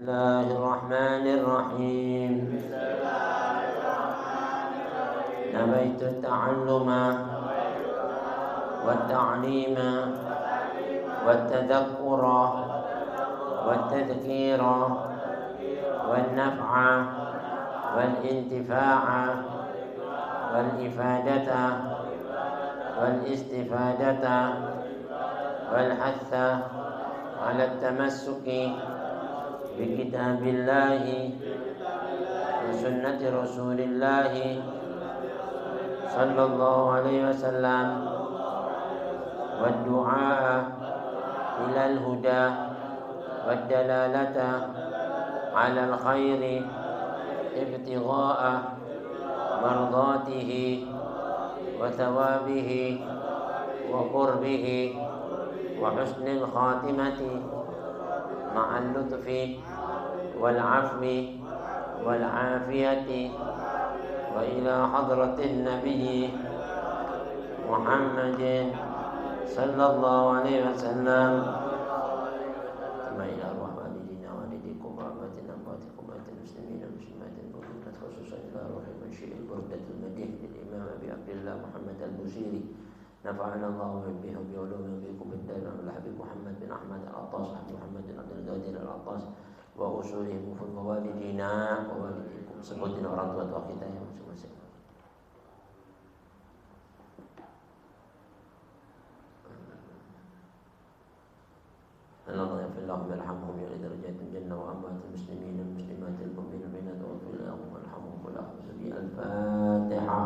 الله الرحمن الرحيم نويت التعلم والتعليم والتذكر والتذكير والنفع والانتفاع والإفادة والاستفادة والحث على التمسك بكتاب الله وسنة رسول الله صلى الله عليه وسلم والدعاء إلى الهدى والدلالة على الخير ابتغاء مرضاته وثوابه وقربه وحسن الخاتمة مع اللطف والعفو والعافية وإلى حضرة النبي محمد صلى الله عليه وسلم ثم إلى أرواح والدينا والديكم ورحمتنا أمواتكم وأنت المسلمين والمسلمات المؤمنات خصوصا إلى روح منشئ البردة المديح للإمام أبي عبد الله محمد البوصيري نفعنا الله بهم بعلوم بكم بالدار والحبيب محمد بن أحمد العطاس محمد بن عبد القادر العطاس وأصولهم ووالدينا ووالديكم sebutin orang tua kita yang masing-masing. اللهم اغفر لهم وارحمهم وإلى درجات الجنة وأموات المسلمين والمسلمات المؤمنين والمؤمنات واغفر لهم وارحمهم والأخذ بالفاتحة.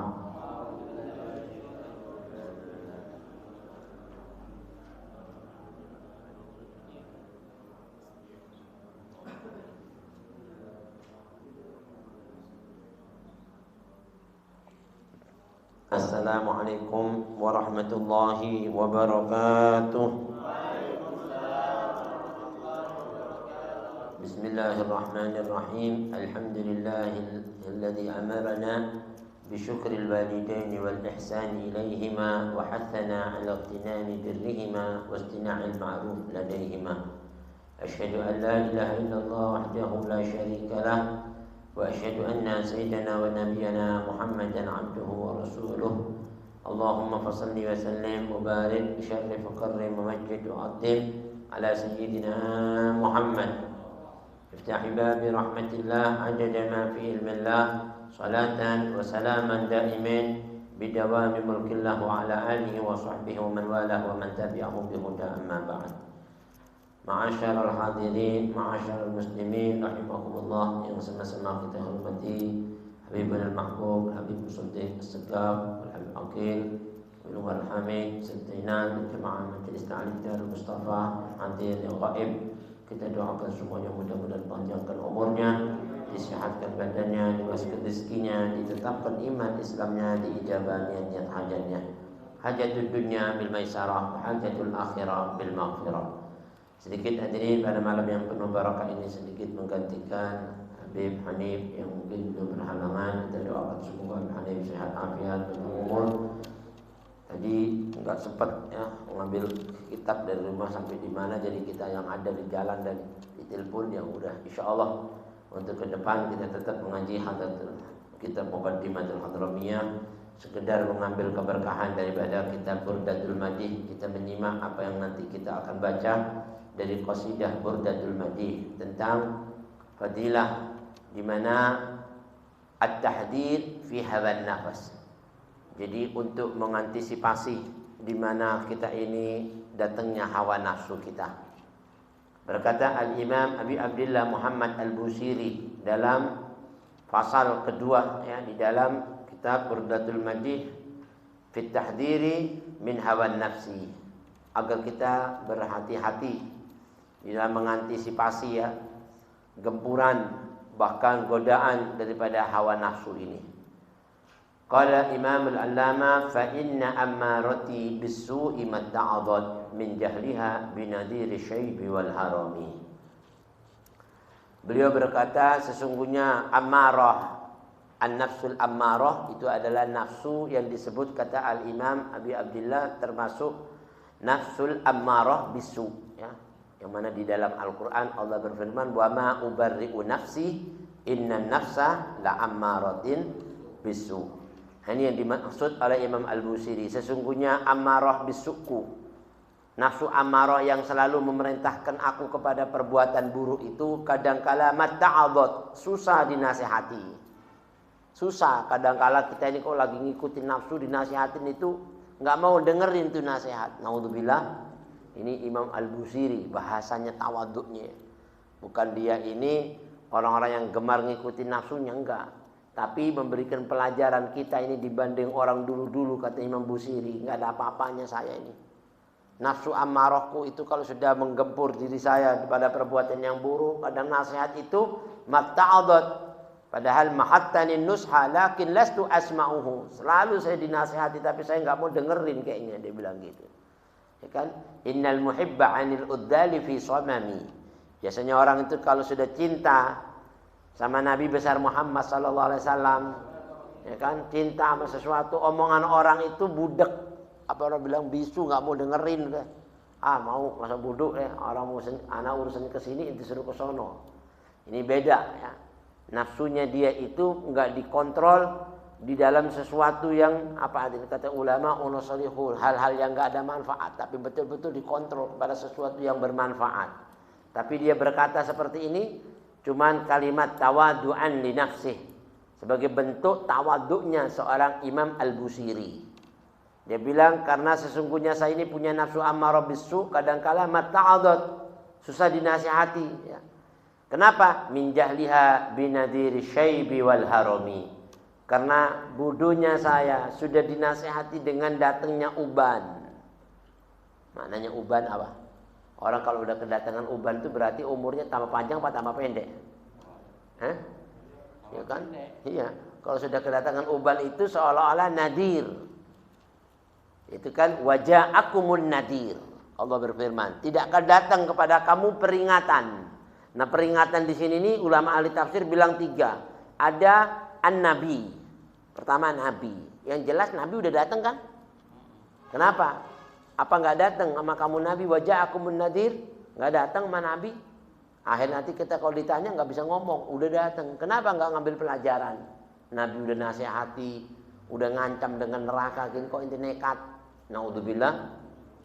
Assalamualaikum warahmatullahi wabarakatuh. Bismillahirrahmanirrahim. Alhamdulillahilladzi amarna بشكر الوالدين والإحسان إليهما وحثنا على اغتنام برهما واصطناع المعروف لديهما. أشهد أن لا إله إلا الله وحده لا شريك له وأشهد أن سيدنا ونبينا محمدا عبده ورسوله. اللهم فصل وسلم وبارك وشرف وكرم ومجد وعظم على سيدنا محمد. افتح باب رحمة الله عدد ما في علم الله صلاة وسلاما دائمين بدوام ملك الله وعلى آله وصحبه ومن والاه ومن تبعه بهدى. أما بعد. Ma'asyiral hadirin, ma'asyiral muslimin rahimakumullah, yang sama-sama kita hormati Habibul Mahbub, Habib Musaddiq As-Segaf, Habib Aqil, Ulumul Hamid, Serta Jemaah Majlis Ta'lim Darul Mustafa, hadir yang gaib. Kita doakan semuanya mudah-mudahan panjangkan umurnya, disihatkan badannya, diberikan rezekinya, ditetapkan iman Islamnya, diijabah niat hajatnya. Hajatul dunya bil maisarah, hajatul akhirah bil maghfirah. Sedikit hadirin, pada malam yang penuh barakah ini sedikit menggantikan Habib Hanif yang mungkin belum berhalangan. Kita doakan semoga Habib Hanif sehat afiat dan umur. Tadi enggak sempat ya mengambil kitab dari rumah sampai di mana, jadi kita yang ada di jalan dan di telepon yang udah insyaallah untuk ke depan kita tetap mengaji hadratul kitab Muqaddimatul Hadramiyah, sekedar mengambil keberkahan daripada kitab Burdatul Madih. Kita menyimak apa yang nanti kita akan baca dari qasidah Burdatul Madih tentang fadilah di mana at-tahdid fi hawan nafas. Jadi untuk mengantisipasi di mana kita ini datangnya hawa nafsu kita. Berkata Al-Imam Abi Abdillah Muhammad Al-Busiri dalam pasal kedua ya di dalam kitab Burdatul Madih fi tahdiri min hawan nafsi, agar kita berhati-hati di dalam mengantisipasi ya gempuran bahkan godaan daripada hawa nafsu ini. Qala Imam Al-Allama fa inna ammarati bis-su'i matta'adat min jahliha binadhiri syaibi wal harami. Beliau berkata sesungguhnya ammarah, an-nafsul ammarah itu adalah nafsu yang disebut kata Al-Imam Abi Abdillah termasuk nafsul ammarah bisu ya. Yang mana di dalam Al-Quran Allah berfirman, wa ma ubarri'u nafsi innan nafsa la'ammaratin bisu. Ini yang dimaksud oleh Imam Al-Busiri. Sesungguhnya ammarah bisuku, nafsu ammarah yang selalu memerintahkan aku kepada perbuatan buruk itu kadangkala matta'adhat, susah dinasihati. Susah, kadangkala kita ini kok lagi ngikutin nafsu, dinasihatin itu nggak mau dengerin tuh nasihat. Naudzubillah. Ini Imam Al-Busiri, bahasanya tawaduknya. Bukan dia ini orang-orang yang gemar ngikutin nafsunya, enggak. Tapi memberikan pelajaran kita ini dibanding orang dulu-dulu, kata Imam Busiri. Enggak ada apa-apanya saya ini. Nafsu ammarahku itu kalau sudah menggempur diri saya pada perbuatan yang buruk, kadang nasihat itu matta'adhat. Padahal mahattanin nusha lakin lastu asma'uhu. Selalu saya dinasihati tapi saya enggak mau dengerin kayaknya, dia bilang gitu. Ya kan? Innal muhibba 'anil uddali fi samami. Biasanya orang itu kalau sudah cinta sama Nabi besar Muhammad sallallahu alaihi wasallam, ya kan? Cinta sama sesuatu, omongan orang itu budek. Apa orang bilang bisu, enggak mau dengerin udah. Mau masa buduk ya, orang mau anak urusan ke sini disuruh ke sono. Ini beda ya. Nafsunya dia itu enggak dikontrol di dalam sesuatu yang apa kata ulama unusalihul, hal-hal yang enggak ada manfaat, tapi betul-betul dikontrol pada sesuatu yang bermanfaat. Tapi dia berkata seperti ini cuman kalimat tawadu'an li nafsih, sebagai bentuk tawaduknya seorang Imam Al-Busiri. Dia bilang karena sesungguhnya saya ini punya nafsu ammarah bisu, kadangkala matta'adhat, susah dinasihati ya. Kenapa? Min jahliha binadiri syaibi wal harami. Karena bodohnya saya sudah dinasihati dengan datangnya uban. Maknanya uban apa? Orang kalau udah kedatangan uban itu berarti umurnya tambah panjang apa tambah pendek? Ya kan? Iya. Kalau sudah kedatangan uban itu seolah-olah nadir. Itu kan waja'akumun nadir. Allah berfirman, tidak akan datang kepada kamu peringatan. Nah, peringatan di sini nih ulama ahli tafsir bilang 3. Ada an-nabi. Pertama Nabi. Yang jelas Nabi udah datang kan? Kenapa? Apa nggak datang sama kamu Nabi? Wajah aku munadir. Nggak datang sama Nabi. Akhir nanti kita kalau ditanya nggak bisa ngomong. Udah datang. Kenapa nggak ngambil pelajaran? Nabi udah nasihati. Udah ngancam dengan neraka. Kok inti nekat? Naudzubillah.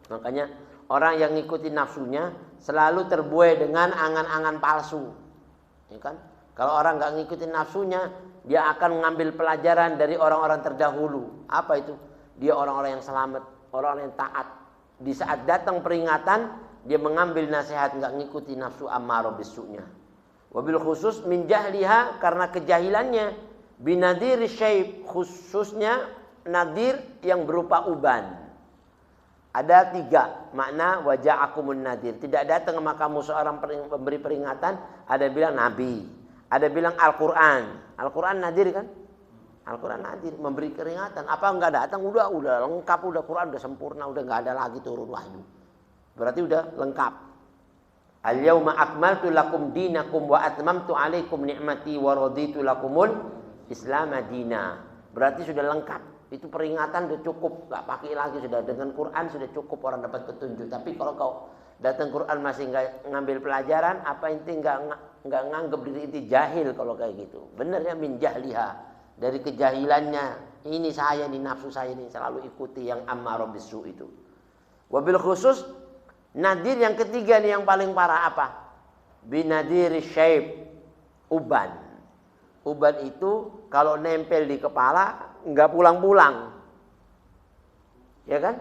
Makanya orang yang ngikuti nafsunya selalu terbuai dengan angan-angan palsu. Ya kan? Kalau orang nggak ngikutin nafsunya, dia akan mengambil pelajaran dari orang-orang terdahulu. Apa itu? Dia orang-orang yang selamat, orang-orang yang taat. Di saat datang peringatan, dia mengambil nasihat, nggak ngikuti nafsu ammarah bisunya. Wabil khusus min jahliha, karena kejahilannya, binadir syaib, khususnya nadir yang berupa uban. Ada 3 makna waja'akumun nadir. Tidak datang sama kamu seorang pemberi peringatan. Ada bilang Nabi. Ada bilang Al-Quran. Al-Quran nadir kan? Al-Quran nadir, memberi peringatan. Apa enggak datang? Udah lengkap, udah Quran udah sempurna, udah enggak ada lagi turun wahyu. Berarti udah lengkap. Al-yauma akmaltu lakum dinakum wa atmamtu alaikum ni'mati wa raditu lakumul Islam madina. Berarti sudah lengkap. Itu peringatan sudah cukup, enggak pakai lagi, sudah dengan Quran sudah cukup orang dapat petunjuk. Tapi kalau kau datang Quran masih enggak ngambil pelajaran, apa inti enggak nganggap diri inti jahil kalau kayak gitu. Benar ya, min jahliha, dari kejahilannya. Ini saya nih, nafsu saya nih selalu ikuti yang ammarah bisu itu. Wabil khusus nadir yang ketiga nih yang paling parah apa? Binadiri syaib, uban. Uban itu kalau nempel di kepala enggak pulang-pulang. Ya kan?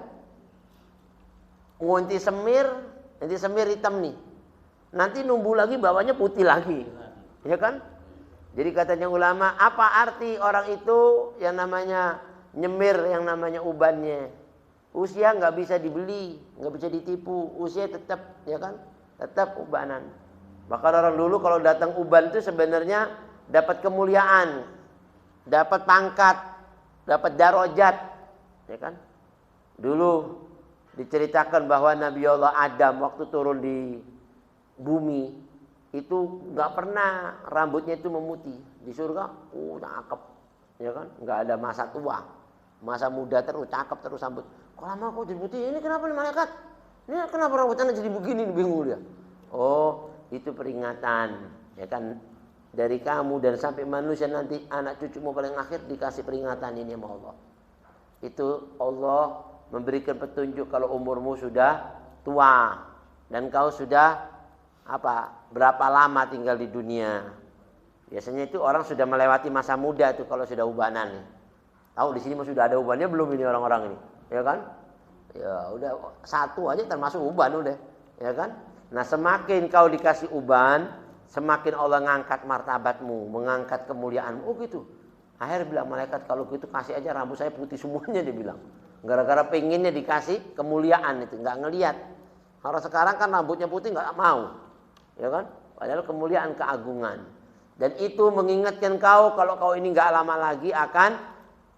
Ngunti semir hitam nih. Nanti numbuh lagi bawahnya putih lagi. Ya kan? Jadi katanya ulama, apa arti orang itu yang namanya nyemir, yang namanya ubannya? Usia nggak bisa dibeli, nggak bisa ditipu. Usia tetap, ya kan? Tetap ubanan. Bahkan orang dulu kalau datang uban itu sebenarnya dapat kemuliaan, dapat pangkat, dapat darajat, ya kan? Dulu diceritakan bahwa Nabi Allah Adam waktu turun di bumi itu nggak pernah rambutnya itu memutih. Di surga, cakep, ya kan? Nggak ada masa tua, masa muda terus, cakep terus rambut. Kok lama kok jadi putih? Ini kenapa nih malaikat? Ini kenapa rambutnya jadi begini? Bingung dia. Oh, itu peringatan, ya kan, dari kamu dan sampai manusia nanti anak cucumu paling akhir dikasih peringatan ini sama Allah. Itu Allah memberikan petunjuk kalau umurmu sudah tua dan kau sudah berapa lama tinggal di dunia. Biasanya itu orang sudah melewati masa muda itu kalau sudah ubanan. Tahu di sini sudah ada ubannya belum ini orang-orang ini, ya kan? Ya udah satu aja termasuk uban udah, ya kan? Nah, semakin kau dikasih uban, semakin Allah ngangkat martabatmu, mengangkat kemuliaanmu. Oh gitu. Akhirnya bilang malaikat, kalau gitu kasih aja rambut saya putih semuanya, dia bilang. Gara-gara pengennya dikasih kemuliaan itu, nggak ngelihat. Orang sekarang kan rambutnya putih nggak mau, ya kan? Padahal kemuliaan, keagungan. Dan itu mengingatkan kau kalau kau ini nggak lama lagi akan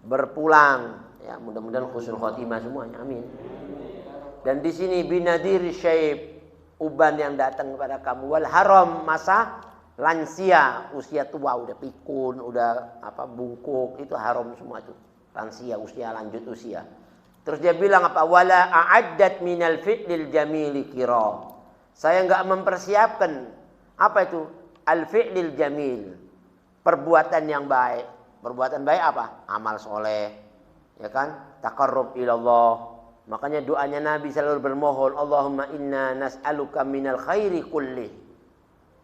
berpulang. Ya, mudah-mudahan husnul khotimah semuanya. Amin. Dan di sini binadir syaib, uban yang datang kepada kamu, wal haram, masa lansia, usia tua, udah pikun, udah bungkuk, itu haram semua itu. Lansia, usia lanjut usia. Terus dia bilang wala a'addat minal fi'lil jamili kira. Saya enggak mempersiapkan itu? Al fi'lil jamil. Perbuatan yang baik. Perbuatan baik apa? Amal soleh. Ya kan? Taqarrub ilallah. Makanya doanya Nabi selalu bermohon, Allahumma inna nas'aluka minal khairi kullih,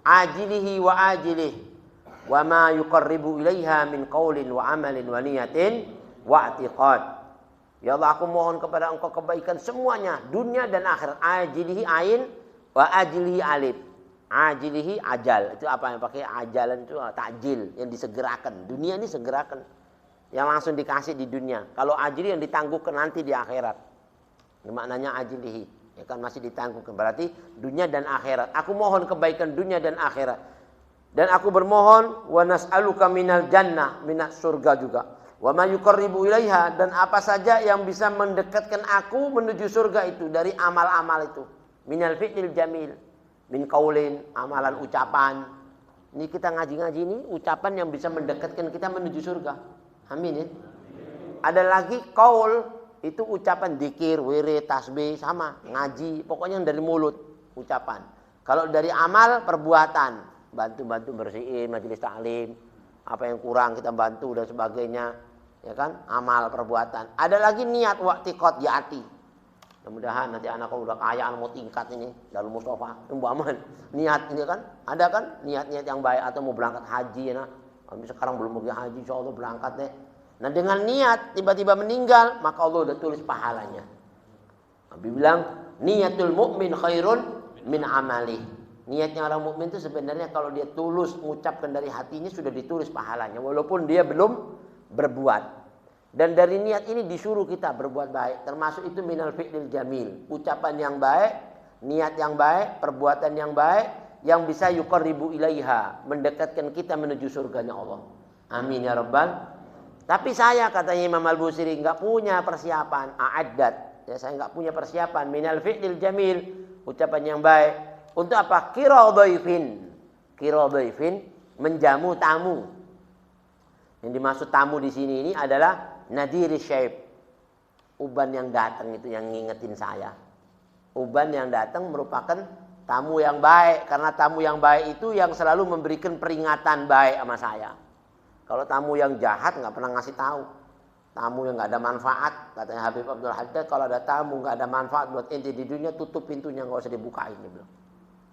ajilihi wa ajilih, wa ma yuqarribu ilaiha min qaulin wa amalin wa niyatin wa i'tiqad. Ya Allah, aku mohon kepada Engkau kebaikan semuanya, dunia dan akhirat. Ajilihi ain wa ajilihi alif. Ajilihi ajal. Itu apa yang pakai ajalan itu takjil, yang disegerakan. Dunia ini segerakan. Yang langsung dikasih di dunia. Kalau ajili yang ditangguhkan nanti di akhirat. Ini maknanya ajilihi. Ya kan, masih ditangguhkan. Berarti dunia dan akhirat. Aku mohon kebaikan dunia dan akhirat. Dan aku bermohon wa nas'aluka minal jannah, minas surga juga. Wa ma yuqarribu ilaiha, dan apa saja yang bisa mendekatkan aku menuju surga itu dari amal-amal itu. Minal fi'lil jamil, min qaulin, amalan ucapan. Ini kita ngaji-ngaji ini ucapan yang bisa mendekatkan kita menuju surga. Amin ya. Ada lagi qaul, itu ucapan dzikir, wirid, tasbih, sama ngaji, pokoknya yang dari mulut ucapan. Kalau dari amal perbuatan, bantu-bantu bersihin majelis taklim, apa yang kurang kita bantu dan sebagainya, ya kan? Amal perbuatan. Ada lagi niat wa'tiqad di hati. Mudah-mudahan nanti anak kalau udah kaya mau tingkat ini Darul Mustafa, aman. Niat ini kan, ada kan niat-niat yang baik atau mau berangkat haji ya. Kami sekarang belum pergi haji, insyaallah berangkat deh. Nah, dengan niat tiba-tiba meninggal, maka Allah udah tulis pahalanya. Nabi bilang, niatul mu'min khairun min amalih. Niatnya orang mukmin itu sebenarnya kalau dia tulus mengucapkan dari hatinya sudah ditulis pahalanya walaupun dia belum berbuat. Dan dari niat ini disuruh kita berbuat baik, termasuk itu minal fi'lil jamil, ucapan yang baik, niat yang baik, perbuatan yang baik yang bisa yuqarribu ilaiha, mendekatkan kita menuju surganya Allah. Amin ya rabbal. Tapi saya, katanya Imam Al-Busiri, enggak punya persiapan a'addat. Ya, saya enggak punya persiapan minal fi'lil jamil, ucapan yang baik. Untuk apa? Kira dhaifin, menjamu tamu. Yang dimaksud tamu di sini ini adalah nadiri syaib. Uban yang datang itu yang ngingetin saya. Uban yang datang merupakan tamu yang baik, karena tamu yang baik itu yang selalu memberikan peringatan baik sama saya. Kalau tamu yang jahat nggak pernah ngasih tahu. Tamu yang nggak ada manfaat, katanya Habib Abdul Haddad, kalau ada tamu nggak ada manfaat buat ente di dunia, tutup pintunya, nggak usah dibukain. Dia bilang.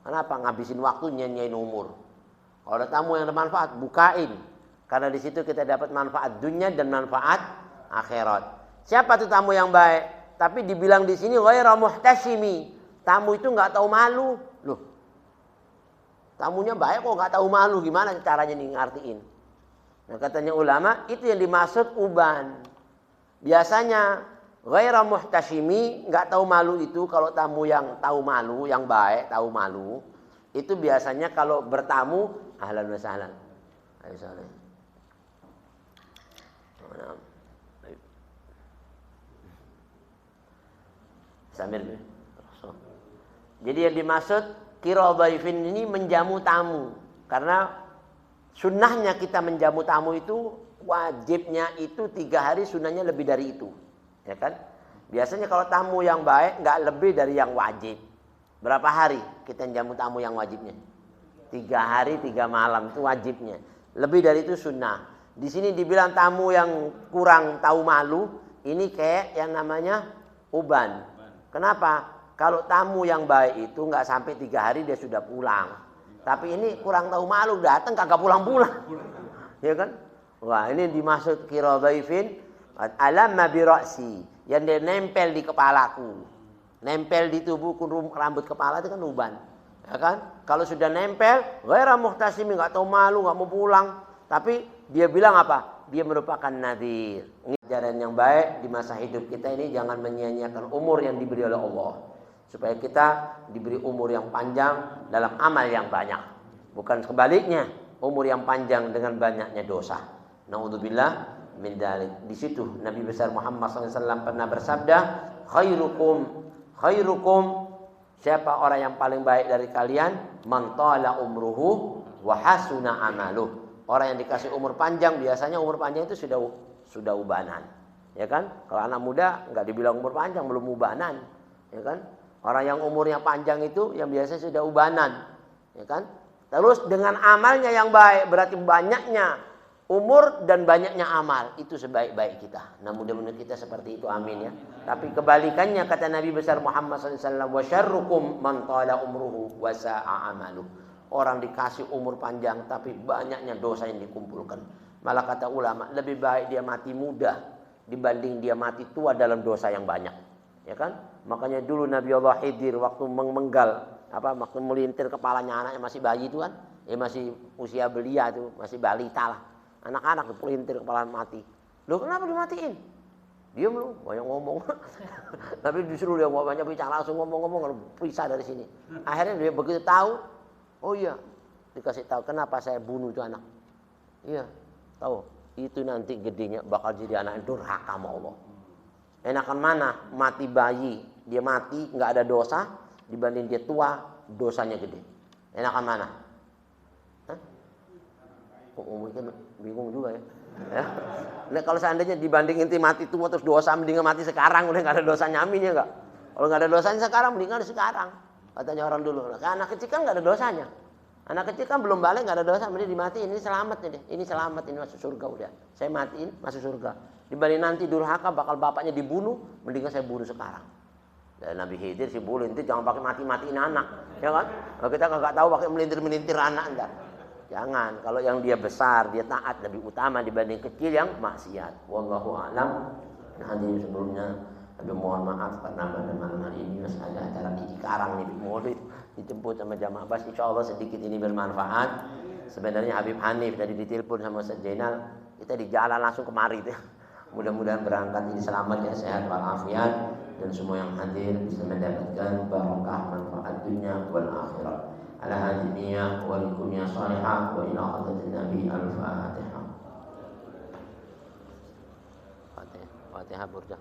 Kenapa? Ngabisin waktu, nyanyain umur. Kalau ada tamu yang ada manfaat, bukain. Karena di situ kita dapat manfaat dunia dan manfaat akhirat. Siapa tuh tamu yang baik? Tapi dibilang di sini ghairu muhtashimi. Tamu itu nggak tahu malu. Loh, tamunya baik kok nggak tahu malu, gimana caranya nih ngartiin? Nah, katanya ulama itu yang dimaksud uban. Biasanya ghairu muhtashimi, nggak tahu malu itu kalau tamu yang tahu malu, yang baik tahu malu, itu biasanya kalau bertamu ahlan wa sahlan. Ayo salam. Samir. Jadi yang dimaksud kira dhaifin ini menjamu tamu, karena sunnahnya kita menjamu tamu itu wajibnya itu 3 hari, sunnahnya lebih dari itu, ya kan? Biasanya kalau tamu yang baik nggak lebih dari yang wajib. Berapa hari kita jamu tamu yang wajibnya? 3 hari 3 malam itu wajibnya. Lebih dari itu sunnah. Di sini dibilang tamu yang kurang tahu malu, ini kayak yang namanya uban. Kenapa? Kalau tamu yang baik itu nggak sampai 3 hari dia sudah pulang. Tapi ini kurang tahu malu, datang kagak pulang-pulang. Ya kan? Wah, ini dimaksud kiradhaifin alamma bi ra'si, yang dia nempel di kepalaku. Nempel di tubuhku, rambut kepala itu kan uban. Ya kan? Kalau sudah nempel, ghaira muhtasimi, enggak tahu malu, enggak mau pulang. Tapi dia bilang apa? Dia merupakan nadhir. Ini ajaran yang baik di masa hidup kita ini, jangan menyia-nyiakan umur yang diberi oleh Allah. Supaya kita diberi umur yang panjang dalam amal yang banyak. Bukan sebaliknya, umur yang panjang dengan banyaknya dosa. Naudzubillah min dzalik. Di situ Nabi besar Muhammad SAW pernah bersabda, khairukum, siapa orang yang paling baik dari kalian, man tala umruhu wa hasuna amaluh. Orang yang dikasih umur panjang, biasanya umur panjang itu sudah ubanan. Ya kan? Kalau anak muda enggak dibilang umur panjang, belum ubanan. Ya kan? Orang yang umurnya panjang itu yang biasa sudah ubanan. Ya kan? Terus dengan amalnya yang baik, berarti banyaknya umur dan banyaknya amal, itu sebaik-baik kita. Nah, mudah-mudahan kita seperti itu, amin ya. Tapi kebalikannya kata Nabi besar Muhammad SAW, wa syarrukum man tala umruhu wa sa'a amaluh. Orang dikasih umur panjang tapi banyaknya dosa yang dikumpulkan. Malah kata ulama, lebih baik dia mati muda dibanding dia mati tua dalam dosa yang banyak. Ya kan? Makanya dulu Nabi Allah Khidir waktu waktu melintir kepalanya anaknya masih bayi itu kan, masih usia belia itu, masih balita lah. Anak-anak dipelintir kepala mati. Loh, kenapa dimatiin? Diam lu, banyak ngomong. Tapi disuruh dia banyak bicara, langsung ngomong-ngomong, pisah dari sini. Akhirnya dia begitu tahu, oh iya, dikasih tahu kenapa saya bunuh itu anak. Iya, tahu. Itu nanti gedenya bakal jadi anak durhaka sama Allah. Enakan mana mati bayi, dia mati nggak ada dosa, dibanding dia tua dosanya gede. Enakan mana? Mungkin bingung juga ya. Nah, kalau seandainya dibanding inti mati tua terus dosa, mendingan mati sekarang, udah nggak ada dosanya, amin ya nggak? Kalau nggak ada dosanya sekarang, mendingan sekarang. Katanya orang dulu. Nah, anak kecil kan nggak ada dosanya. Anak kecil kan belum balik, nggak ada dosa, mending dimatiin. Ini selamat deh, ini selamat, ini masuk surga udah. Saya matiin masuk surga. Dibanding nanti durhaka bakal bapaknya dibunuh, mendingan saya bunuh sekarang. Dan Nabi Khidir sih boleh, itu jangan pakai mati-matiin anak, ya kan? Kalau kita nggak tahu pakai melintir-melintir anak entar. Jangan, kalau yang dia besar, dia taat lebih utama dibanding kecil yang maksiat. Wallahu a'lam. Nah, hadirin sebelumnya, ada mohon maaf karena pada malam hari ini masih ada acara di Cikarang nih, di Maulid, dijemput sama jamaah bas. Insyaallah sedikit ini bermanfaat. Sebenarnya Habib Hanif tadi ditelepon sama Ustaz Jainal, kita di jalan langsung kemari tuh. Mudah-mudahan berangkat ini selamat ya, sehat walafiat, dan semua yang hadir bisa mendapatkan barokah manfaat dunia wal akhirat. Ala hadiniyah wa likumiyah salihah wa ila hadratin Nabi al-Fatihah. Fatihah burdah.